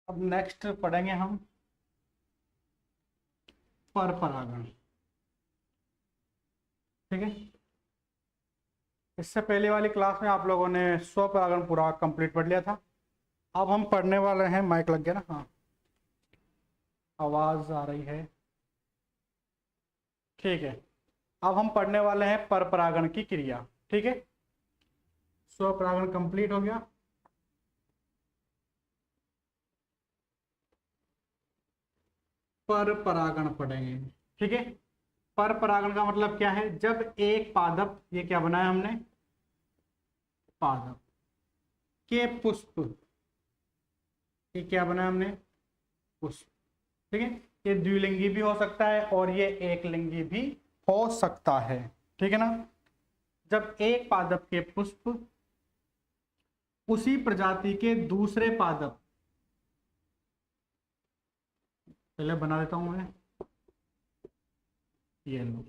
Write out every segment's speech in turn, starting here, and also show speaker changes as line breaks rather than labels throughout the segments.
अब नेक्स्ट पढ़ेंगे हम पर परागण। ठीक है, इससे पहले वाली क्लास में आप लोगों ने स्वपरागण पूरा कंप्लीट पढ़ लिया था। अब हम पढ़ने वाले हैं, माइक लग गया ना, हाँ आवाज आ रही है, ठीक है। अब हम पढ़ने वाले हैं पर परागण की क्रिया। ठीक है, स्वपरागण कंप्लीट हो गया। पर परागण पढ़ेंगे। ठीक है, पर परागण का मतलब क्या है? जब एक पादप, ये क्या बनाया हमने, पादप के पुष्प, ये क्या बनाया हमने, पुष्प। ठीक है, ये द्विलिंगी भी हो सकता है और ये एक लिंगी भी हो सकता है। ठीक है ना। जब एक पादप के पुष्प उसी प्रजाति के दूसरे पादप, पहले बना देता हूं मैं, ये लो,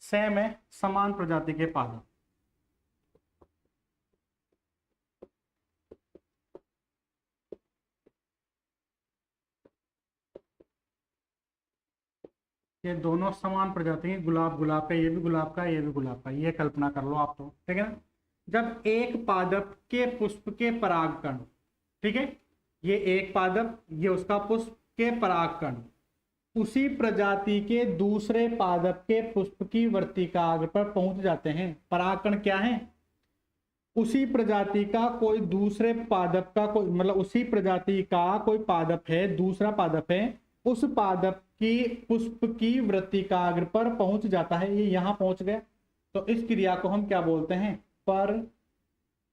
सेम है, समान प्रजाति के पादप, ये दोनों समान प्रजाति के, गुलाब गुलाब का, ये भी गुलाब का, ये भी गुलाब का, ये कल्पना कर लो आप तो। ठीक है ना। जब एक पादप के पुष्प के परागकण, ठीक है, ये एक पादप, ये उसका पुष्प के परागकण उसी प्रजाति के दूसरे पादप के पुष्प की वर्तिकाग्र पर पहुंच जाते हैं। परागकण क्या है? उसी प्रजाति का कोई दूसरे पादप का कोई, मतलब उसी प्रजाति का कोई पादप है, दूसरा पादप है, उस पादप की पुष्प की वृत्तिकाग्र पर पहुंच जाता है, ये यहां पहुंच गया, तो इस क्रिया को हम क्या बोलते हैं? पर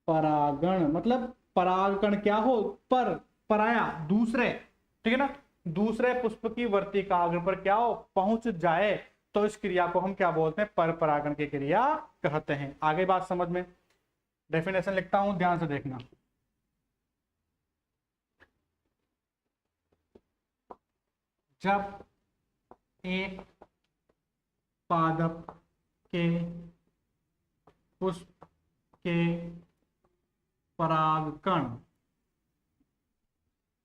परागण। मतलब परागकण क्या हो? पर, पराया, दूसरे, ठीक है ना, दूसरे पुष्प की वर्तिकाग्र पर क्या हो? पहुंच जाए, तो इस क्रिया को हम क्या बोलते हैं? पर परागण की क्रिया कहते हैं। आगे बात समझ में, डेफिनेशन लिखता हूं, ध्यान से देखना। जब एक पादप के पुष्प के परागकण,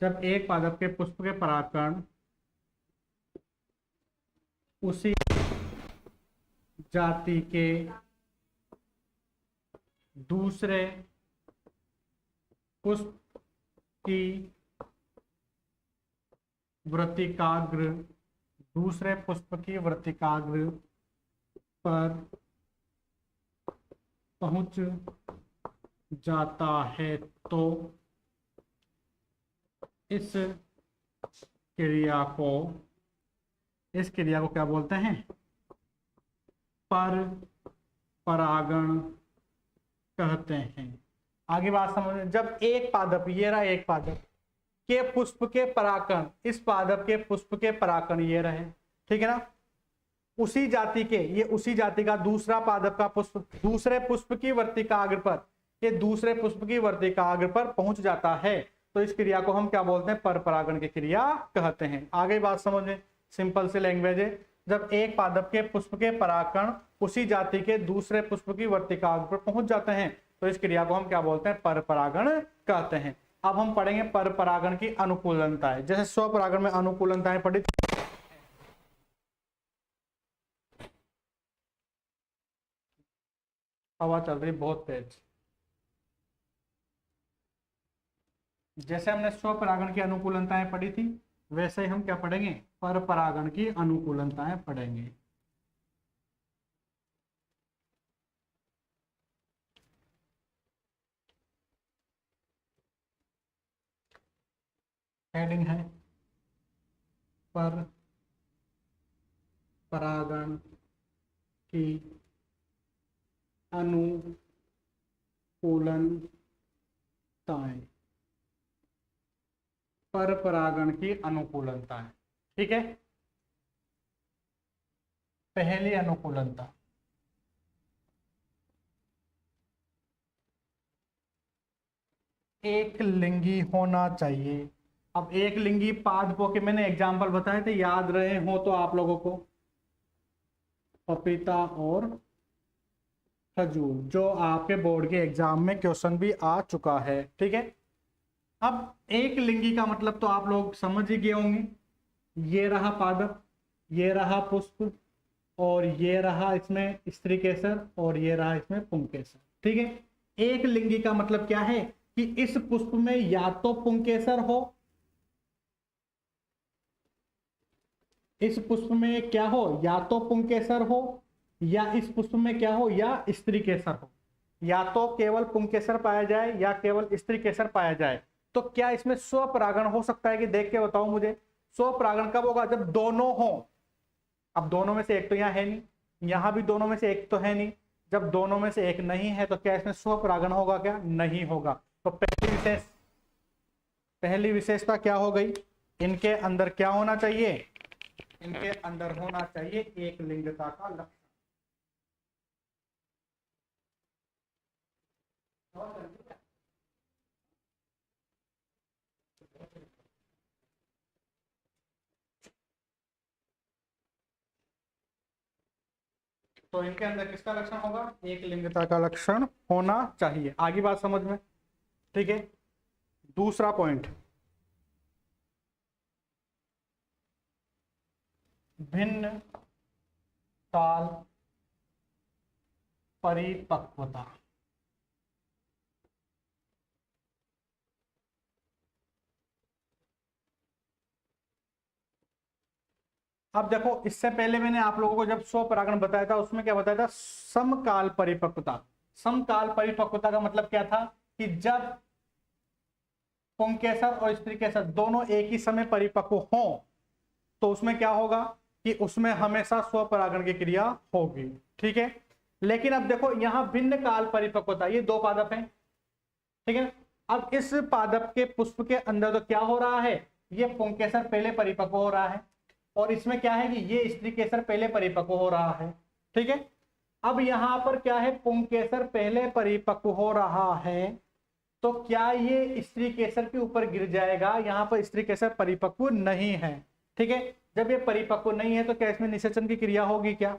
जब एक पादप के पुष्प के परागकण उसी जाति के दूसरे पुष्प की वृत्तिकाग्र, दूसरे पुष्प की वृत्तिकाग्र पर पहुंच जाता है, तो इस क्रिया को क्या बोलते हैं? पर परागण कहते हैं। आगे बात समझ। जब एक पादप, ये रहा एक पादप के पुष्प के परागकण, इस पादप के पुष्प के परागकण ये रहे, ठीक है ना, उसी जाति के, ये उसी जाति का दूसरा पादप का पुष्प दूसरे पुष्प की वर्तिकाग्र पर, ये दूसरे पुष्प की वर्तिकाग्र पर पहुंच जाता है, तो इस क्रिया को हम क्या बोलते हैं? पर परागण की क्रिया कहते हैं। आगे बात समझे, सिंपल सी लैंग्वेज है। जब एक पादप के पुष्प के परागकण उसी जाति के दूसरे पुष्प की वर्तिकाग्र पर पहुंच जाते हैं, तो इस क्रिया को हम क्या बोलते हैं? पर परागण कहते हैं। अब हम पढ़ेंगे पर परागण की अनुकूलनताएं। जैसे स्वपरागण में अनुकूलनताएं पढ़ी, हवा चल रही बहुत तेज। जैसे हमने स्वपरागण की अनुकूलनताएं पढ़ी थी, वैसे ही हम क्या पढ़ेंगे? पर परागण की अनुकूलनताएं पढ़ेंगे। हेडिंग है पर परागण की अनुकूलनताएं, पर परागण की अनुकूलनताएं। ठीक है, पहली अनुकूलनता, एक लिंगी होना चाहिए। अब एक लिंगी पादपों के मैंने एग्जाम्पल बताए थे, याद रहे हो तो आप लोगों को, पपीता और खजूर, जो आपके बोर्ड के एग्जाम में क्वेश्चन भी आ चुका है। ठीक है, अब एक लिंगी का मतलब तो आप लोग समझ ही गए होंगे, ये रहा पादप, ये रहा पुष्प, और ये रहा इसमें स्त्री केसर, और ये रहा इसमें पुंकेसर। ठीक है, एक लिंगी का मतलब क्या है कि इस पुष्प में या तो पुंकेसर हो, इस पुष्प में क्या हो, या तो पुंकेसर हो, या इस पुष्प में क्या हो, या स्त्री केसर हो। या तो केवल पुंकेसर पाया जाए या केवल स्त्री केसर पाया जाए। तो क्या इसमें स्वपरागण हो सकता है कि देख के बताओ मुझे, स्वपरागण कब होगा, जब दोनों हो। अब दोनों में से एक तो यहाँ है नहीं, यहां भी दोनों में से एक तो है नहीं। जब दोनों में से एक नहीं है तो क्या इसमें स्वपरागण होगा, क्या नहीं होगा। तो पहली विशेषता क्या हो गई, इनके अंदर क्या होना चाहिए, इनके अंदर होना चाहिए एक लिंगता का लक्षण। तो इनके अंदर किसका लक्षण होगा, एक लिंगता का लक्षण होना चाहिए। आगे बात समझ में, ठीक है। दूसरा पॉइंट, भिन्न काल परिपक्वता। अब देखो, इससे पहले मैंने आप लोगों को जब स्वपरागण बताया था उसमें क्या बताया था, समकाल परिपक्वता। समकाल परिपक्वता का मतलब क्या था कि जब पुंकेसर और स्त्री केसर दोनों एक ही समय परिपक्व हो तो उसमें क्या होगा कि उसमें हमेशा स्वपरागण की क्रिया होगी। ठीक है, लेकिन अब देखो यहां भिन्न काल परिपक्वता, ये दो पादप हैं, ठीक है। अब इस पादप के पुष्प के अंदर तो क्या हो रहा है, ये पुंकेसर पहले परिपक्व हो रहा है, और इसमें क्या है कि ये स्त्री केसर पहले परिपक्व हो रहा है। ठीक है, अब यहां पर क्या है, पुंकेसर पहले परिपक्व हो रहा है, तो क्या ये स्त्री केसर के ऊपर गिर जाएगा, यहां पर स्त्री केसर परिपक्व नहीं है। ठीक है, जब ये परिपक्व नहीं है तो क्या इसमें निषेचन की क्रिया होगी, क्या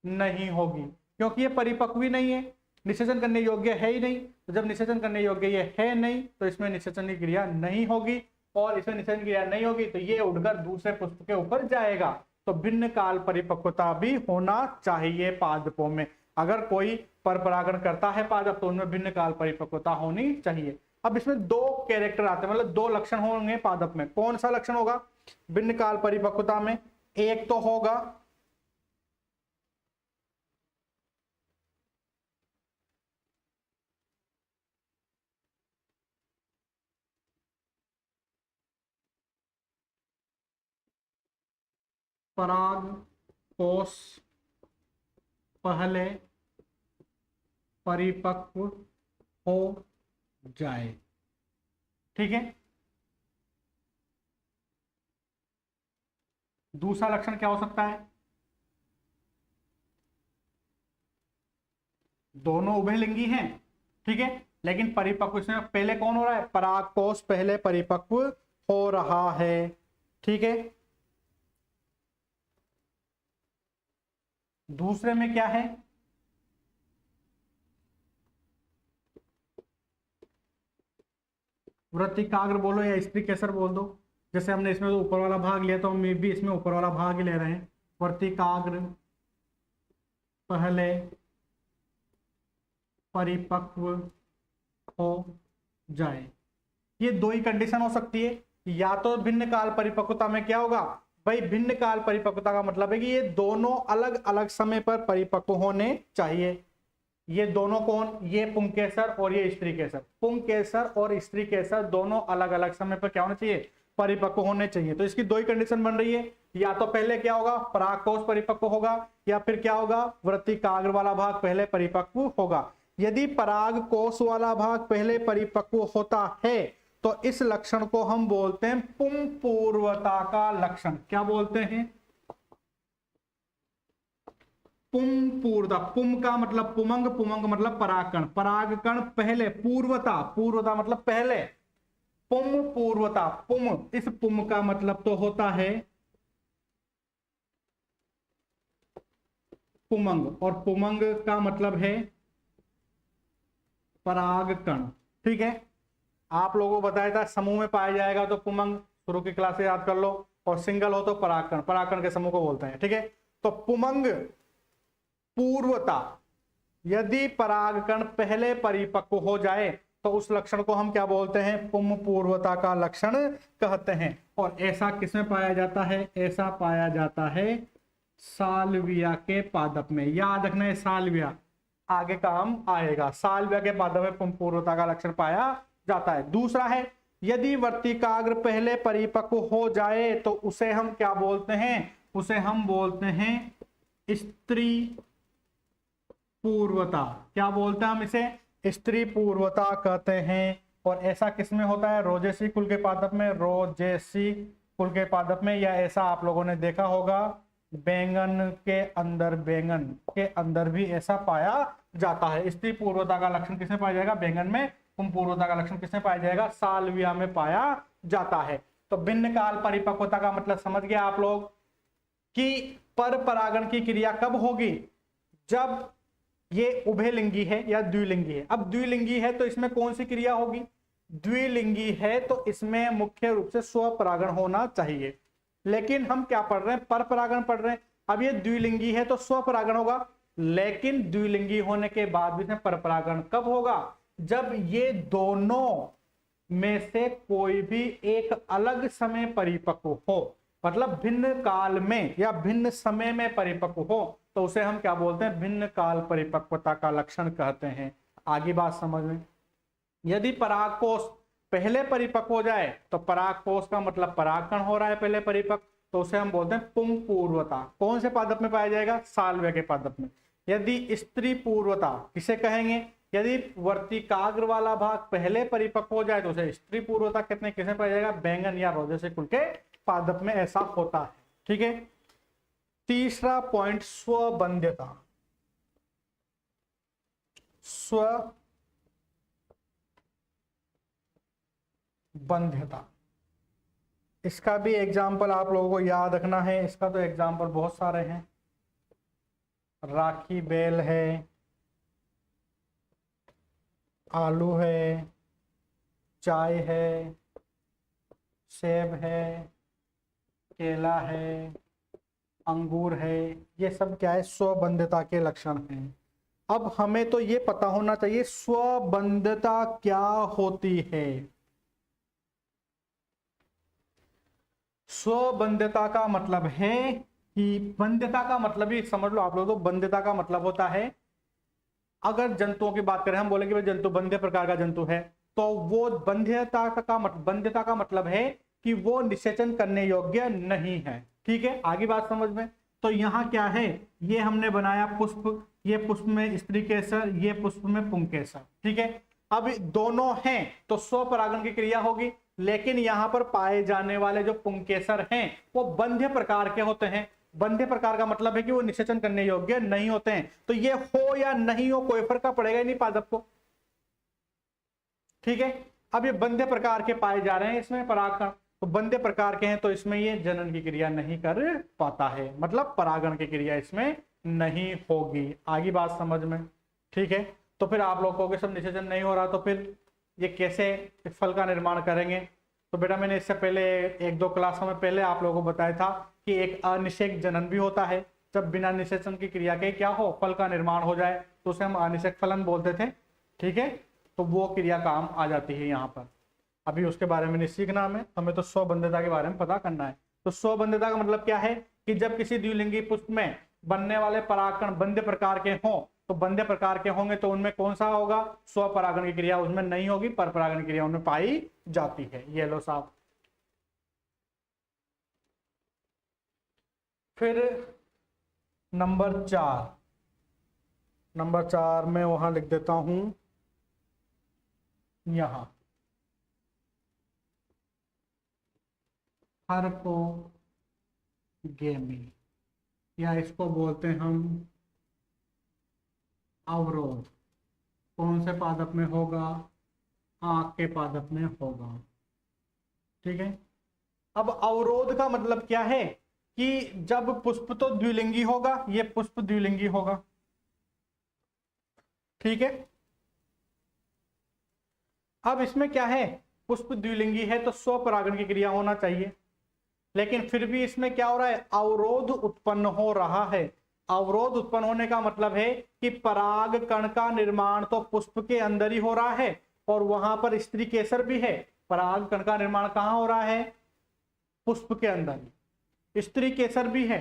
नहीं होगी, क्योंकि ये परिपक्व ही नहीं है, निषेचन करने योग्य है ही नहीं। तो जब निषेचन करने योग्य ये है नहीं तो इसमें निषेचन की क्रिया नहीं होगी, और इसमें निषेचन की क्रिया नहीं होगी तो ये उड़कर दूसरे पुष्प के ऊपर जाएगा। तो भिन्न काल परिपक्वता भी होना चाहिए पादपों में। अगर कोई परपरागण करता है पादप तो उनमें भिन्न काल परिपक्वता होनी चाहिए। अब इसमें दो कैरेक्टर आते हैं, मतलब दो लक्षण होंगे पादप में। कौन सा लक्षण होगा भिन्न काल परिपक्वता में, एक तो होगा पराग कोष पहले परिपक्व हो जाए। ठीक है, दूसरा लक्षण क्या हो सकता है, दोनों उभयलिंगी हैं, ठीक है, लेकिन परिपक्व इसमें पहले कौन हो रहा है, पराग कोष पहले परिपक्व हो रहा है। ठीक है, दूसरे में क्या है, वृत्तिकाग्र बोलो या स्त्री केसर बोल दो, जैसे हमने इसमें तो ऊपर वाला भाग लिया तो हम भी इसमें ऊपर वाला भाग ही ले रहे हैं। वर्तिकाग्र पहले परिपक्व हो जाए, ये दो ही कंडीशन हो सकती है। या तो भिन्न काल परिपक्वता में क्या होगा भाई, भिन्न काल परिपक्वता का मतलब है कि ये दोनों अलग अलग समय पर परिपक्व होने चाहिए। ये दोनों कौन, ये पुंकेसर और ये स्त्री केसर, पुंकेसर और स्त्री केसर दोनों अलग अलग समय पर क्या होना चाहिए, परिपक्व होने चाहिए। तो इसकी दो ही कंडीशन बन रही है, या तो पहले क्या होगा परागकोश परिपक्व होगा, या फिर क्या होगा वृत्तिकाग्र वाला भाग पहले परिपक्व होगा। यदि परागकोश वाला भाग पहले परिपक्व होता है तो इस लक्षण को हम बोलते हैं पुम पूर्वता का लक्षण। क्या बोलते हैं, पुम पूर्वता। पुम का मतलब पुमंग, पुमंग मतलब परागकण, परागकण पहले, पूर्वता, पूर्वता मतलब पहले, पुम पूर्वता। पुम, इस पुम का मतलब तो होता है पुमंग, और पुमंग का मतलब है परागकण। ठीक है, आप लोगों को बताया था समूह में पाया जाएगा तो पुमंग, शुरू की क्लास से याद कर लो, और सिंगल हो तो परागकण, परागकण के समूह को बोलते हैं। ठीक है, तो पुमंग पूर्वता, यदि परागकण पहले परिपक्व हो जाए तो उस लक्षण को हम क्या बोलते हैं, पुम पूर्वता का लक्षण कहते हैं। और ऐसा किसमें पाया जाता है, ऐसा पाया जाता है साल्विया के पादप में। याद रखना है साल्विया आगे काम आएगा, साल्विया के पादप में पुम पूर्वता का लक्षण पाया जाता है। दूसरा है यदि वर्तिकाग्र पहले परिपक्व हो जाए तो उसे हम क्या बोलते हैं, उसे हम बोलते हैं स्त्री पूर्वता। क्या बोलते हैं हम इसे, स्त्री पूर्वता कहते हैं। और ऐसा किसमें होता है, रोजेसी कुल के पादप में, रोजेसी कुल के पादप में, या ऐसा आप लोगों ने देखा होगा बैंगन के अंदर, बैंगन के अंदर भी ऐसा पाया जाता है। स्त्री पूर्वता का लक्षण किसमें पाया जाएगा, बैंगन में। पुम पूर्वता का लक्षण किसमें पाया जाएगा, साल्विया में पाया जाता है। तो भिन्न काल परिपक्वता का मतलब समझ गया आप लोग कि पर परागण की क्रिया कब होगी, जब ये उभयलिंगी है या द्विलिंगी है। अब द्विलिंगी है तो इसमें कौन सी क्रिया होगी, द्विलिंगी है तो इसमें मुख्य रूप से स्वपरागण होना चाहिए। लेकिन हम क्या पढ़ रहे हैं, पर परागण पढ़ रहे हैं। अब ये द्विलिंगी है तो स्वपरागण होगा, लेकिन द्विलिंगी होने के बाद भी इसमें परपरागण कब होगा, जब ये दोनों में से कोई भी एक अलग समय परिपक्व हो, मतलब भिन्न काल में या भिन्न समय में परिपक्व हो, तो उसे हम क्या बोलते हैं, भिन्न काल परिपक्वता का लक्षण कहते हैं। आगे बात समझ में, यदि परागकोश पहले परिपक्व हो जाए तो परागकोश का मतलब परागकण हो रहा है पहले परिपक्व, तो उसे हम बोलते हैं पुम पूर्वता। कौन से पादप में पाया जाएगा, साल्विया के पादप में। यदि स्त्री पूर्वता किसे कहेंगे, यदि वर्तिकाग्र वाला भाग पहले परिपक्व हो जाए तो उसे स्त्री पूर्वता कहते हैं। किसे पाया जाएगा, बैंगन या रोजेसी कुल के पादप में ऐसा होता है। ठीक है, तीसरा पॉइंट स्वबंध्यता। स्वबंध्यता, इसका भी एग्जाम्पल आप लोगों को याद रखना है। इसका तो एग्जाम्पल बहुत सारे हैं, राखी बेल है, आलू है, चाय है, सेब है, केला है, अंगूर है, ये सब क्या है, स्वबंध्यता के लक्षण हैं। अब हमें तो ये पता होना चाहिए स्वबंध्यता क्या होती है। स्वबंध्यता का मतलब है कि बंध्यता का मतलब ही समझ लो आप लोग, तो बंध्यता का मतलब होता है, अगर जंतुओं की बात करें, हम बोले कि भाई जंतु बंध्य प्रकार का जंतु है, तो वो बंध्यता का मतलब है कि वो निषेचन करने योग्य नहीं है। ठीक है, आगे बात समझ में। तो यहाँ क्या है, ये हमने बनाया पुष्प, ये पुष्प में स्त्री केसर, ये पुष्प में पुंकेसर। ठीक है, अब दोनों हैं तो स्वपरागण की क्रिया होगी, लेकिन यहाँ पर पाए जाने वाले जो पुंकेसर हैं वो बंध्य प्रकार के होते हैं। बंध्य प्रकार का मतलब है कि वो निषेचन करने योग्य नहीं होते हैं। तो ये हो या नहीं हो कोई फर्क पड़ेगा ही नहीं पादप को। ठीक है, अब ये बंध्य प्रकार के पाए जा रहे हैं इसमें परागकण, तो बंध्य प्रकार के हैं तो इसमें ये जनन की क्रिया नहीं कर पाता है, मतलब परागण की क्रिया इसमें नहीं होगी। आगे बात समझ में। ठीक है, तो फिर आप लोगों के सब निषेचन नहीं हो रहा तो फिर ये कैसे फल का निर्माण करेंगे। तो बेटा मैंने इससे पहले एक दो क्लासों में पहले आप लोगों को बताया था कि एक अनिषेक जनन भी होता है, जब बिना निषेचन की क्रिया के क्या हो, फल का निर्माण हो जाए, तो उसे हम अनिषेक फलन बोलते थे। ठीक है, तो वो क्रिया काम आ जाती है यहाँ पर। अभी उसके बारे में नहीं सीखना हमें तो स्वबंध्यता के बारे में पता करना है। तो स्वबंध्यता का मतलब क्या है कि जब किसी द्विलिंगी पुष्प में बनने वाले परागकण बंध्य प्रकार के हों, तो बंध्य प्रकार के होंगे तो उनमें कौन सा होगा, स्वपरागण की क्रिया उसमें नहीं होगी, पर परागण की क्रिया उनमें पाई जाती है। ये लो साहब। फिर नंबर 4 में वहां लिख देता हूं, यहां हार्पोगेमी, या इसको बोलते हैं हम अवरोध। कौन से पादप में होगा, आंख के पादप में होगा। ठीक है, अब अवरोध का मतलब क्या है कि जब पुष्प तो द्विलिंगी होगा, ये पुष्प द्विलिंगी होगा। ठीक है, अब इसमें क्या है, पुष्प द्विलिंगी है तो स्वपरागण की क्रिया होना चाहिए, लेकिन फिर भी इसमें क्या हो रहा है, अवरोध उत्पन्न हो रहा है। अवरोध उत्पन्न होने का मतलब है कि पराग कण का निर्माण तो पुष्प के अंदर ही हो रहा है और वहां पर स्त्री केसर भी है। पराग कण का निर्माण कहां हो रहा है, पुष्प के अंदर, स्त्री केसर भी है,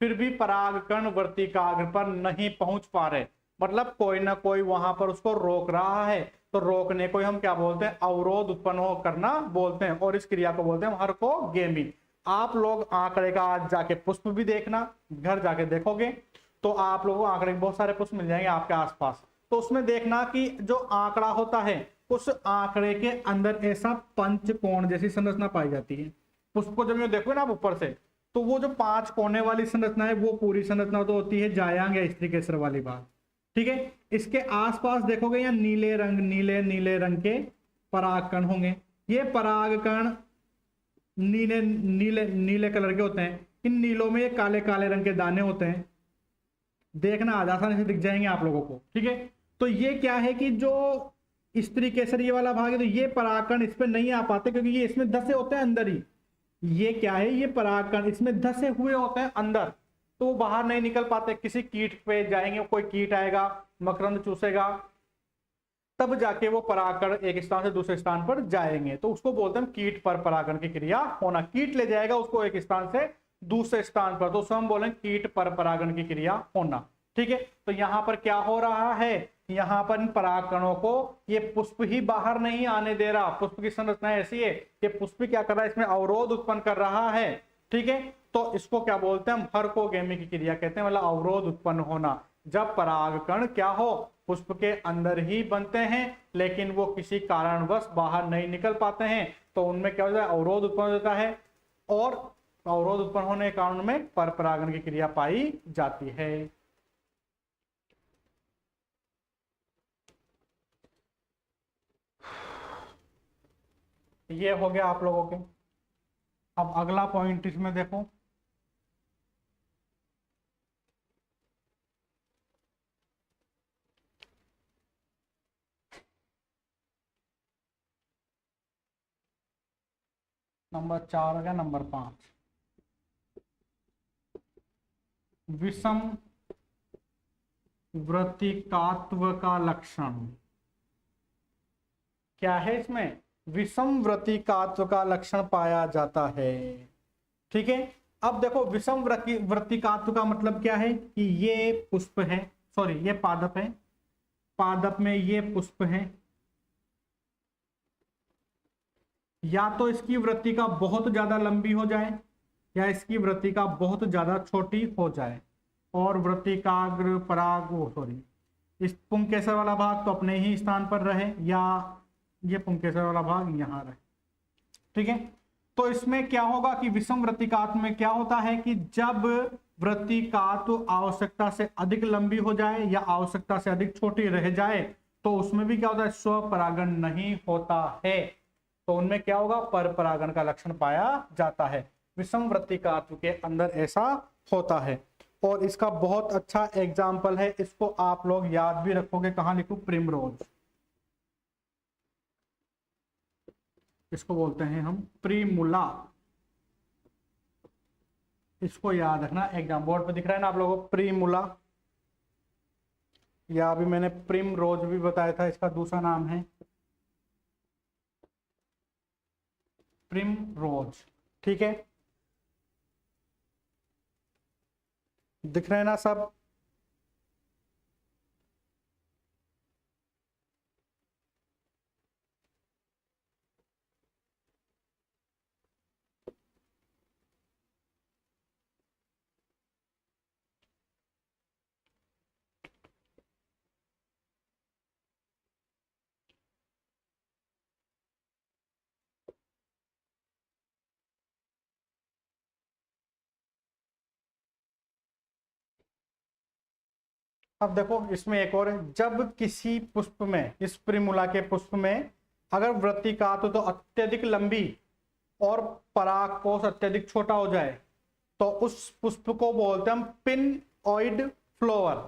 फिर भी पराग कण वर्तिकाग्र पर नहीं पहुंच पा रहे, मतलब कोई ना कोई वहां पर उसको रोक रहा है। तो रोकने को हम क्या बोलते हैं, अवरोध उत्पन्न हो करना बोलते हैं, और इस क्रिया को बोलते हैं हरकोगेमी। आप लोग आंकड़े का आज जाके पुष्प भी देखना, घर जाके देखोगे तो आप लोगों को आंकड़े के बहुत सारे पुष्प मिल जाएंगे आपके आसपास। तो उसमें देखना कि जो आंकड़ा होता है उस आंकड़े के अंदर ऐसा पंचकोण जैसी संरचना पाई जाती है। पुष्प को जब ये देखोगे ना आप ऊपर से, तो वो जो 5 कोने वाली संरचना है वो पूरी संरचना तो होती है जायांग या स्त्री केसर वाली बात, ठीक है। इसके आसपास देखोगे या नीले नीले रंग के परागकण होंगे। ये परागकण नीले नीले नीले कलर के होते हैं। इन नीलों में ये काले काले रंग के दाने होते हैं, देखना आज आसानी से दिख जाएंगे आप लोगों को, ठीक है। तो ये क्या है कि जो स्त्री केसर ये वाला भाग है, तो ये परागकण इस पे नहीं आ पाते क्योंकि ये इसमें धसे होते हैं अंदर ही। ये क्या है, ये परागकण इसमें धसे हुए होते हैं अंदर, तो वो बाहर नहीं निकल पाते। किसी कीट पे जाएंगे, कोई कीट आएगा, मकरंद चूसेगा, तब जाके वो परागकण एक स्थान से दूसरे स्थान पर जाएंगे, तो उसको बोलते हैं कीट पर परागण की क्रिया होना। कीट ले जाएगा उसको एक स्थान से दूसरे स्थान पर, तो उसको हम बोलेंगे कीट पर परागण की क्रिया होना, ठीक है। तो यहां पर क्या हो रहा है, यहां पर इन परागकणों को ये पुष्प ही बाहर नहीं आने दे रहा। पुष्प की संरचना ऐसी है कि पुष्प क्या कर रहा है, इसमें अवरोध उत्पन्न कर रहा है, ठीक है। तो इसको क्या बोलते हैं हम, हरकोगेमी की क्रिया कहते हैं, मतलब अवरोध उत्पन्न होना। जब परागकण क्या हो, पुष्प के अंदर ही बनते हैं लेकिन वो किसी कारणवश बाहर नहीं निकल पाते हैं, तो उनमें क्या होता है, अवरोध उत्पन्न होता है, और अवरोध उत्पन्न होने के कारण में पर परागण की क्रिया पाई जाती है। ये हो गया आप लोगों के। अब अगला पॉइंट इसमें देखो, नंबर 4 हो गया, नंबर 5 विषम वृत्तिकात्व का लक्षण। क्या है इसमें, विषम वृत्तिकात्व का लक्षण पाया जाता है, ठीक है। अब देखो विषम वृत्तिकात्व का मतलब क्या है कि ये पुष्प है, सॉरी ये पादप है, पादप में ये पुष्प है, या तो इसकी वृत्तिका बहुत ज्यादा लंबी हो जाए या इसकी वृत्तिका बहुत ज्यादा छोटी हो जाए, और वृत्तिकाग्र पराग सॉरी इस पुंकेसर वाला भाग तो अपने ही स्थान पर रहे, या ये पुंकेसर वाला भाग यहां रहे, ठीक है। तो इसमें क्या होगा कि विषम वृत्तिकात्व में क्या होता है कि जब वृत्तिकात्व आवश्यकता से अधिक लंबी हो जाए या आवश्यकता से अधिक छोटी रह जाए, तो उसमें भी क्या होता है, स्वपरागण नहीं होता है, तो उनमें क्या होगा, पर परागण का लक्षण पाया जाता है। विषम वृत्तिकात्व के अंदर ऐसा होता है, और इसका बहुत अच्छा एग्जाम्पल है, इसको आप लोग याद भी रखोगे, कहां लिखूं, प्रिमरोज, इसको बोलते हैं हम प्रिमुला, इसको याद रखना। एग्जाम बोर्ड पे दिख रहा है ना आप लोगों को, प्रिमुला, या अभी मैंने प्रिमरोज भी बताया था, इसका दूसरा नाम है प्रिमरोज, ठीक है। दिख रहे हैं ना सब, अब देखो इसमें एक और है, जब किसी पुष्प में, इस प्रिमुला के पुष्प में अगर वृत्तिकात्व तो अत्यधिक लंबी और परागकोश अत्यधिक छोटा हो जाए, तो उस पुष्प को बोलते हैं हम पिनऑइड फ्लावर,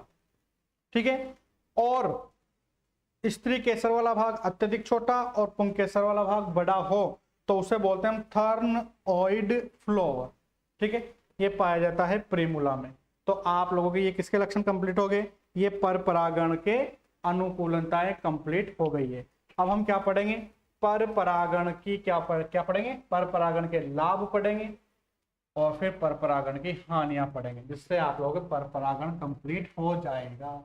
ठीक है। और स्त्री केसर वाला भाग अत्यधिक छोटा और पुंकेसर वाला भाग बड़ा हो तो उसे बोलते हैं हम थर्नओइड फ्लावर। ठीक है, ये पाया जाता है प्रिमूला में। तो आप लोगों के ये किसके लक्षण कंप्लीट हो गए, ये पर परागण के अनुकूलताएं कंप्लीट हो गई है। अब हम क्या पढ़ेंगे, पर परागण की क्या पढ़ेंगे, पर परागण के लाभ पढ़ेंगे और फिर पर परागण की हानियां पढ़ेंगे, जिससे आप लोगों का पर परागण कंप्लीट हो जाएगा।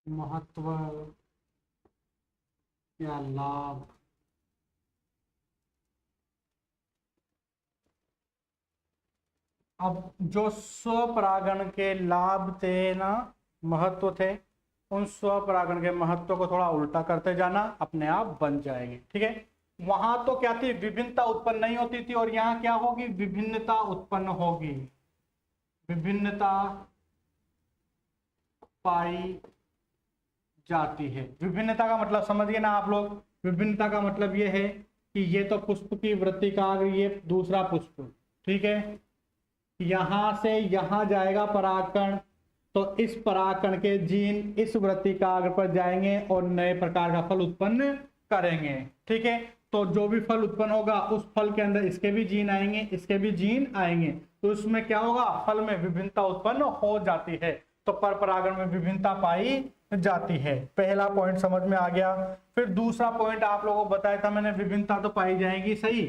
महत्व या लाभ, अब जो स्वपरागण के लाभ थे ना, महत्व थे, उन स्वपरागण के महत्व को थोड़ा उल्टा करते जाना, अपने आप बन जाएंगे। ठीक है, वहां तो क्या थी, विभिन्नता उत्पन्न नहीं होती थी, और यहाँ क्या होगी, विभिन्नता उत्पन्न होगी, विभिन्नता पाई जाती है। विभिन्नता का मतलब समझिए ना आप लोग, विभिन्नता का मतलब ये है कि ये तो पुष्प की वृत्ति का, ये दूसरा पुष्प, ठीक है, यहां से यहां जाएगा परागकण, तो इस परागकण के जीन इस वृत्तिकाग्र पर जाएंगे और नए प्रकार का फल उत्पन्न करेंगे। ठीक है, तो जो भी फल उत्पन्न होगा उस फल के अंदर इसके भी जीन आएंगे, इसके भी जीन आएंगे, तो उसमें क्या होगा, फल में विभिन्नता उत्पन्न हो जाती है। तो पर परागण में विभिन्नता पाई जाती है। पहला पॉइंट समझ में आ गया। फिर दूसरा पॉइंट आप लोगों को बताया था मैंने, विभिन्नता तो पाई जाएगी, सही,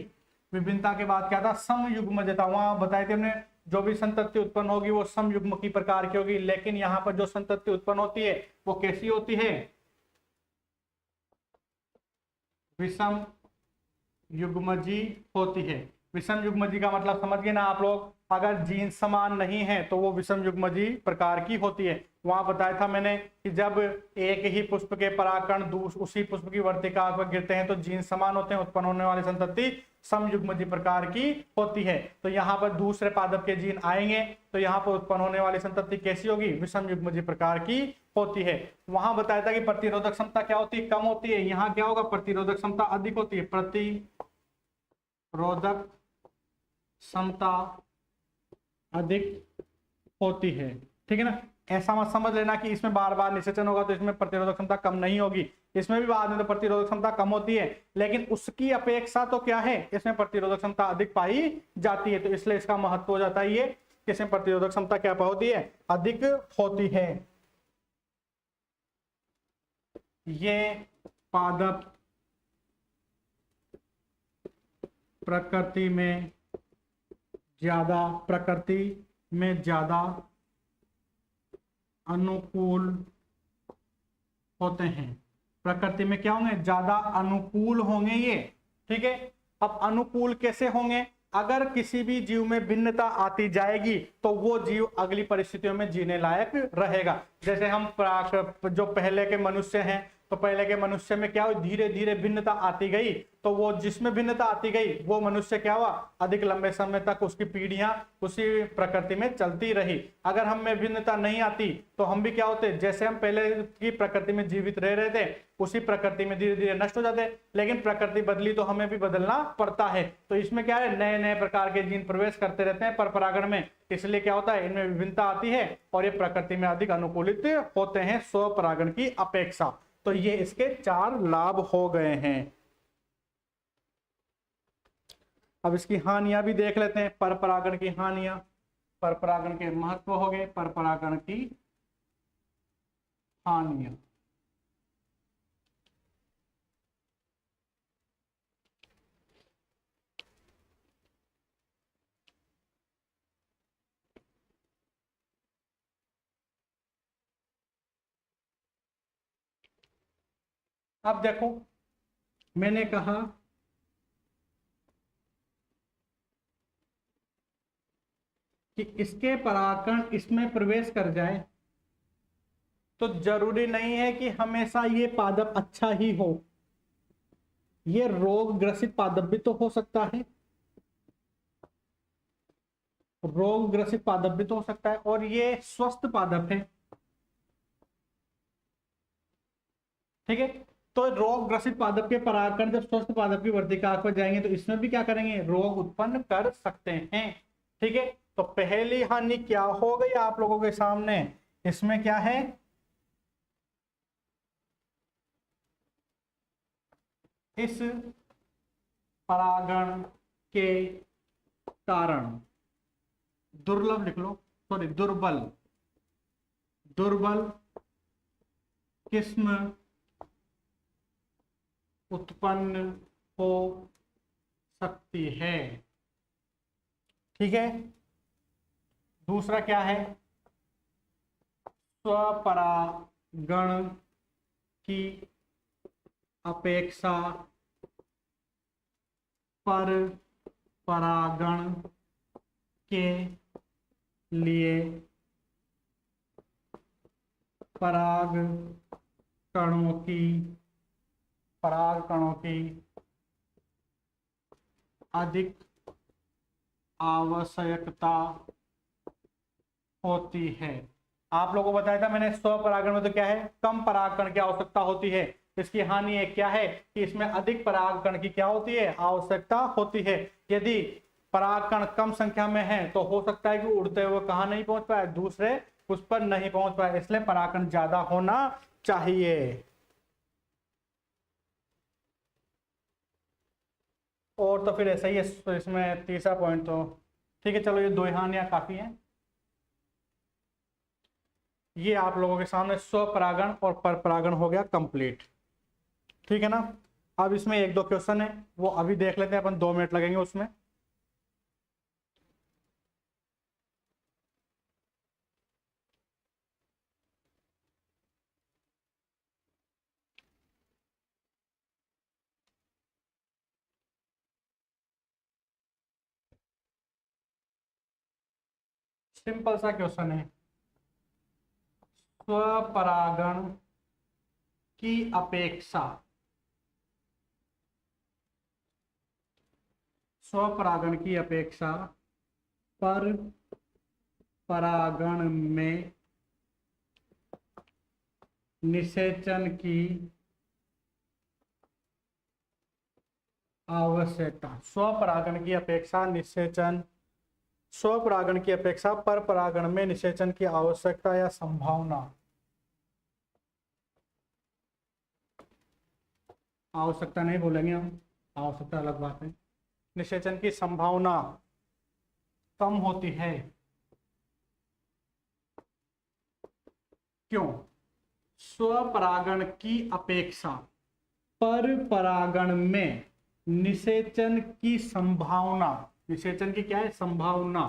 विभिन्नता के बाद क्या था, समयुग्मजता, वहां बताए थे हमने, जो भी संतति उत्पन्न होगी वो समयुग्म की प्रकार की होगी, लेकिन यहाँ पर जो संतति उत्पन्न होती है वो कैसी होती है, विषम युग्मजी होती है। विषम युग्मजी का मतलब समझ गए ना आप लोग, अगर जीन समान नहीं है तो वो विषम युग्मजी प्रकार की होती है। वहां बताया था मैंने कि जब एक ही पुष्प के परागकण उसी पुष्प की वर्तिका पर गिरते हैं तो जीन समान होते हैं, उत्पन्न होने वाली संतति समयुग्मजी प्रकार की होती है। तो यहाँ पर दूसरे पादप के जीन आएंगे तो यहाँ पर उत्पन्न होने वाली संतति कैसी होगी, विषम युग्मजी प्रकार की होती है। वहां बताया था कि प्रतिरोधक क्षमता क्या होती है, कम होती है, यहाँ क्या होगा, प्रतिरोधक क्षमता अधिक होती है, प्रतिरोधक क्षमता अधिक होती है। ठीक है ना, ऐसा मत समझ लेना कि इसमें बार बार निषेचन होगा तो इसमें प्रतिरोधक क्षमता कम नहीं होगी, इसमें भी बाद में तो प्रतिरोधक क्षमता कम होती है, लेकिन उसकी अपेक्षा तो क्या है, इसमें प्रतिरोधक क्षमता अधिक पाई जाती है, तो इसलिए इसका महत्व हो जाता है ये कि इसमें प्रतिरोधक क्षमता क्या होती है, अधिक होती है। ये पादप प्रकृति में ज्यादा अनुकूल होते हैं, प्रकृति में क्या होंगे, ज्यादा अनुकूल होंगे ये। ठीक है, अब अनुकूल कैसे होंगे, अगर किसी भी जीव में भिन्नता आती जाएगी तो वो जीव अगली परिस्थितियों में जीने लायक रहेगा। जैसे हम जो पहले के मनुष्य हैं, तो पहले के मनुष्य में क्या हुई, धीरे धीरे भिन्नता आती गई, तो वो जिसमें भिन्नता आती गई वो मनुष्य क्या हुआ, अधिक लंबे समय तक उसकी पीढ़ियां उसी प्रकृति में चलती रही। अगर हम में भिन्नता नहीं आती तो हम भी क्या होते, जैसे हम पहले की प्रकृति में जीवित रह रहे थे उसी प्रकृति में धीरे धीरे नष्ट हो जाते, लेकिन प्रकृति बदली तो हमें भी बदलना पड़ता है। तो इसमें क्या है, नए नए प्रकार के जीन प्रवेश करते रहते हैं पर परागण में, इसलिए क्या होता है, इनमें विभिन्नता आती है और ये प्रकृति में अधिक अनुकूलित होते हैं स्वपरागण की अपेक्षा। तो ये इसके 4 लाभ हो गए हैं। अब इसकी हानियां भी देख लेते हैं, पर परागण की हानियां, पर परागण के महत्व हो गए, पर परागण की हानियां। अब देखो, मैंने कहा कि इसके परागकण इसमें प्रवेश कर जाए तो जरूरी नहीं है कि हमेशा ये पादप अच्छा ही हो, ये रोग ग्रसित पादप भी तो हो सकता है, रोग ग्रसित पादप भी तो हो सकता है, और ये स्वस्थ पादप है। ठीक है, तो रोग ग्रसित पादप के परागकण जब स्वस्थ पादप की वर्तिकाग्र पर जाएंगे तो इसमें भी क्या करेंगे, रोग उत्पन्न कर सकते हैं। ठीक है, तो पहली हानि क्या हो गई आप लोगों के सामने, इसमें क्या है, इस परागण के कारण दुर्लभ लिख लो, सॉरी दुर्बल, दुर्बल किस्म उत्पन्न हो सकती है। ठीक है, दूसरा क्या है, स्वपरागण की अपेक्षा पर परागण के लिए पराग कणों की अधिक आवश्यकता होती है। आप लोगों को बताया था मैंने, स्वपरागण में तो क्या है, कम परागकण की आवश्यकता होती है। इसकी हानि एक क्या है कि इसमें अधिक परागकण की क्या होती है, आवश्यकता होती है। यदि परागकण कम संख्या में है तो हो सकता है कि उड़ते हुए कहां नहीं पहुंच पाए, दूसरे उस पर नहीं पहुंच पाए, इसलिए परागकण ज्यादा होना चाहिए। और तो फिर ऐसा ही है, तो इसमें तीसरा पॉइंट तो ठीक है, चलो ये दो हानियां काफी हैं। ये आप लोगों के सामने स्वपरागण और परपरागण हो गया कंप्लीट। ठीक है ना, अब इसमें एक दो क्वेश्चन है वो अभी देख लेते हैं अपन, 2 मिनट लगेंगे उसमें। सिंपल सा क्वेश्चन है, स्वपरागण की अपेक्षा, स्वपरागण की अपेक्षा पर परागण में निषेचन की आवश्यकता, स्वपरागण की अपेक्षा निषेचन, स्वपरागण की अपेक्षा पर परागण में निषेचन की आवश्यकता या संभावना, आवश्यकता नहीं बोलेंगे हम, आवश्यकता अलग बात है, निषेचन की संभावना कम होती है। क्यों, स्वपरागण की अपेक्षा पर परागण में निषेचन की संभावना, निषेचन की क्या है, संभावना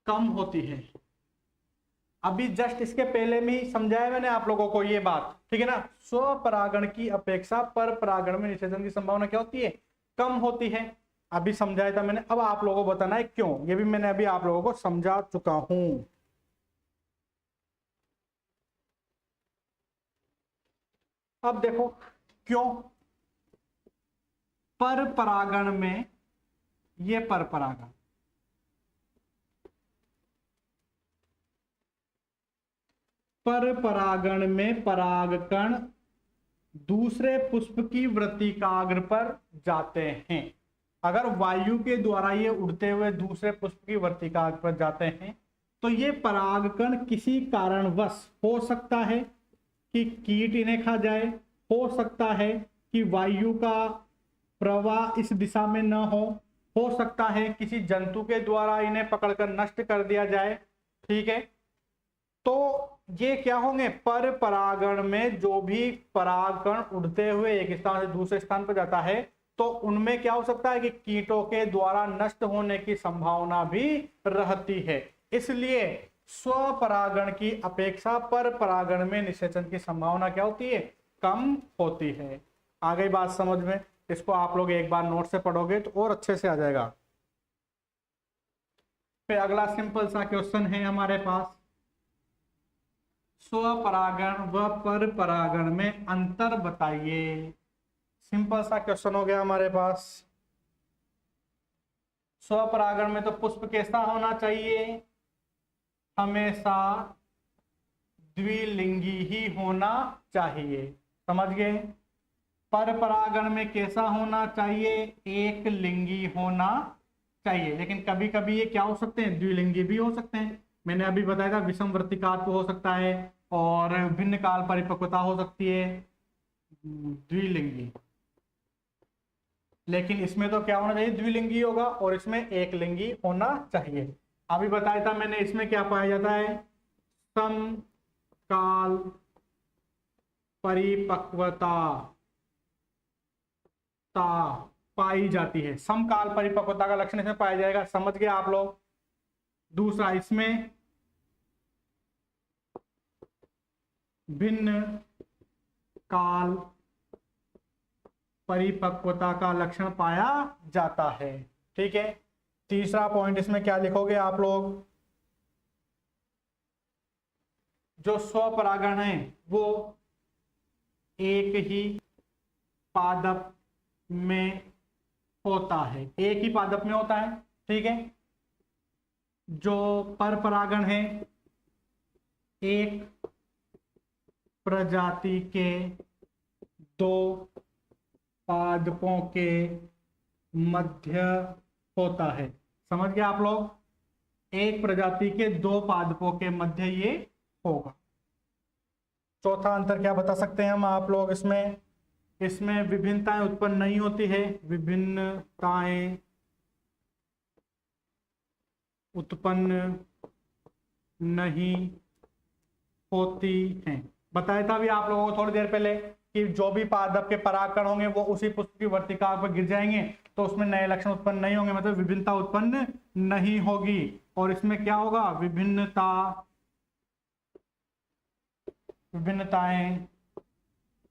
कम होती है। अभी जस्ट इसके पहले में ही समझाया मैंने आप लोगों को ये बात, ठीक है ना, स्वपरागण की अपेक्षा पर परागण में निषेचन की संभावना क्या होती है, कम होती है। अभी समझाया था मैंने, अब आप लोगों को बताना है क्यों, ये भी मैंने अभी आप लोगों को समझा चुका हूं। अब देखो क्यों, पर परागण में, ये पर परागण, पर परागण में परागकण दूसरे पुष्प की वृत्तिकाग्र पर जाते हैं। अगर वायु के द्वारा ये उड़ते हुए दूसरे पुष्प की वृत्तिकाग्र पर जाते हैं तो ये परागकण किसी कारणवश, हो सकता है कि कीट इन्हें खा जाए, हो सकता है कि वायु का प्रवाह इस दिशा में न हो सकता है किसी जंतु के द्वारा इन्हें पकड़कर नष्ट कर दिया जाए। ठीक है, तो ये क्या होंगे, पर परागण में जो भी परागकण उड़ते हुए एक स्थान से दूसरे स्थान पर जाता है तो उनमें क्या हो सकता है कि कीटों के द्वारा नष्ट होने की संभावना भी रहती है। इसलिए स्वपरागण की अपेक्षा पर परागण में निषेचन की संभावना क्या होती है, कम होती है। आ गई बात समझ में, इसको आप लोग एक बार नोट से पढ़ोगे तो और अच्छे से आ जाएगा। फिर अगला सिंपल सा क्वेश्चन है हमारे पास, स्वपरागण व पर परागण में अंतर बताइए। सिंपल सा क्वेश्चन हो गया हमारे पास। स्वपरागण में तो पुष्प कैसा होना चाहिए, हमेशा द्विलिंगी ही होना चाहिए, समझ गए। पर परागण में कैसा होना चाहिए, एक लिंगी होना चाहिए, लेकिन कभी कभी ये क्या हो सकते हैं, द्विलिंगी भी हो सकते हैं। मैंने अभी बताया था विषम वर्तिकात्व हो सकता है और भिन्न काल परिपक्वता हो सकती है, द्विलिंगी। लेकिन इसमें तो क्या होना चाहिए, द्विलिंगी होगा, और इसमें एक लिंगी होना चाहिए। अभी बताया था मैंने, इसमें क्या पाया जाता है, समकाल परिपक्वता पाई जाती है। समकाल परिपक्वता का लक्षण इसमें पाया जाएगा, समझ गए आप लोग। दूसरा, इसमें भिन्न काल परिपक्वता का लक्षण पाया जाता है, ठीक है। तीसरा पॉइंट इसमें क्या लिखोगे आप लोग, जो स्वपरागण है वो एक ही पादप में होता है, एक ही पादप में होता है, ठीक है। जो पर परागण है एक प्रजाति के दो पादपों के मध्य होता है, समझ गए आप लोग। एक प्रजाति के दो पादपों के मध्य ये होगा। चौथा अंतर क्या बता सकते हैं हम आप लोग, इसमें विभिन्नताएं उत्पन्न नहीं होती है, विभिन्नताएं उत्पन्न नहीं होती हैं। बताया था भी आप लोगों को थोड़ी देर पहले कि जो भी पादप के परागकण होंगे वो उसी पुष्प की वर्तिका पर गिर जाएंगे, तो उसमें नए लक्षण उत्पन्न नहीं होंगे, मतलब विभिन्नता उत्पन्न नहीं होगी। और इसमें क्या होगा, विभिन्नताएं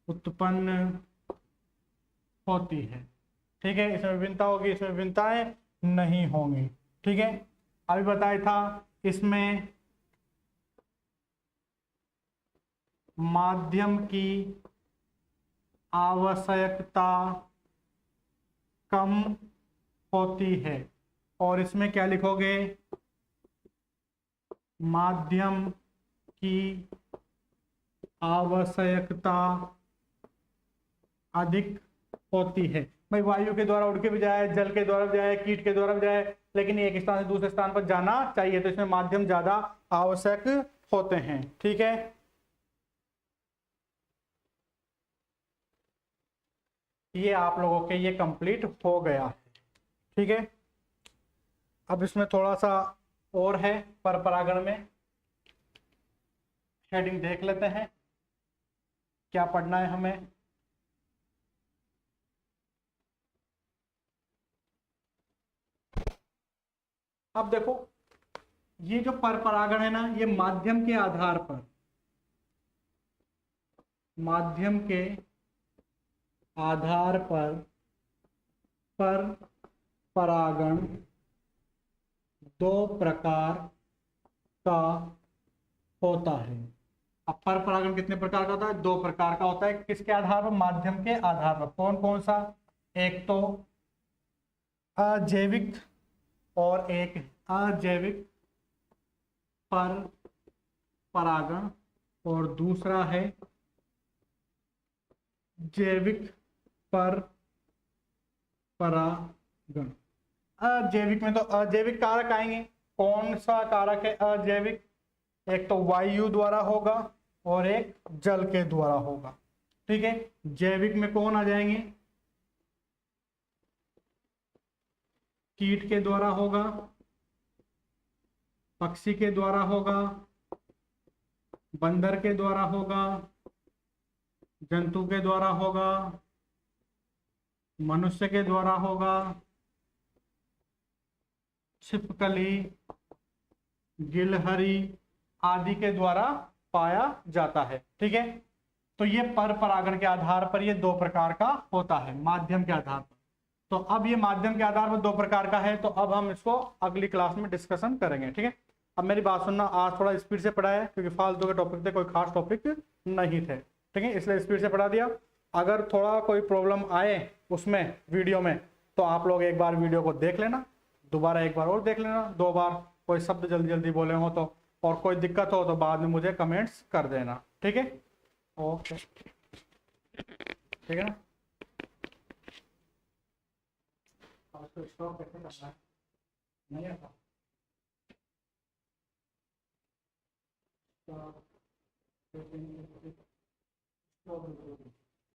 उत्पन्न होती है, ठीक है। इसमें विभिन्नता होगी, इसमें विभिन्नताएं नहीं होंगी, ठीक है। अभी बताया था इसमें माध्यम की आवश्यकता कम होती है, और इसमें क्या लिखोगे, माध्यम की आवश्यकता अधिक होती है। भाई वायु के द्वारा उड़ के भी जाए, जल के द्वारा भी जाए, कीट के द्वारा भी जाए, लेकिन एक स्थान से दूसरे स्थान पर जाना चाहिए, तो इसमें माध्यम ज्यादा आवश्यक होते हैं, ठीक है। ये आप लोगों के ये कंप्लीट हो गया है, ठीक है। अब इसमें थोड़ा सा और है, पर परागण में हेडिंग देख लेते हैं क्या पढ़ना है हमें। अब देखो, ये जो पर परागण है ना, ये माध्यम के आधार पर, माध्यम के आधार पर परागण दो प्रकार का होता है। अब पर परागण कितने प्रकार का होता है, दो प्रकार का होता है। किसके आधार पर, माध्यम के आधार पर। कौन कौन सा, एक तो अजैविक और एक अजैविक पर परागण, और दूसरा है जैविक पर परागण। अजैविक में तो अजैविक कारक आएंगे। कौन सा कारक है अजैविक, एक तो वायु द्वारा होगा और एक जल के द्वारा होगा, ठीक है। जैविक में कौन आ जाएंगे, कीट के द्वारा होगा, पक्षी के द्वारा होगा, बंदर के द्वारा होगा, जंतु के द्वारा होगा, मनुष्य के द्वारा होगा, छिपकली, गिलहरी आदि के द्वारा पाया जाता है, ठीक है। तो ये पर परागण के आधार पर ये दो प्रकार का होता है, माध्यम के आधार पर। तो अब ये माध्यम के आधार पर दो प्रकार का है, तो अब हम इसको अगली क्लास में डिस्कशन करेंगे, ठीक है। अब मेरी बात सुनना, आज थोड़ा स्पीड से पढ़ा है क्योंकि फालतू के टॉपिक थे, कोई खास टॉपिक नहीं थे, ठीक है, इसलिए स्पीड से पढ़ा दिया। अगर थोड़ा कोई प्रॉब्लम आए उसमें वीडियो में, तो आप लोग एक बार वीडियो को देख लेना, दोबारा एक बार और देख लेना, 2 बार, कोई शब्द जल्दी जल्दी बोले हो तो, और कोई दिक्कत हो तो बाद में मुझे कमेंट्स कर देना, ठीक है। ओके, ठीक है ना। अब इसको स्टॉप कैसे करना है, नहीं आता। तो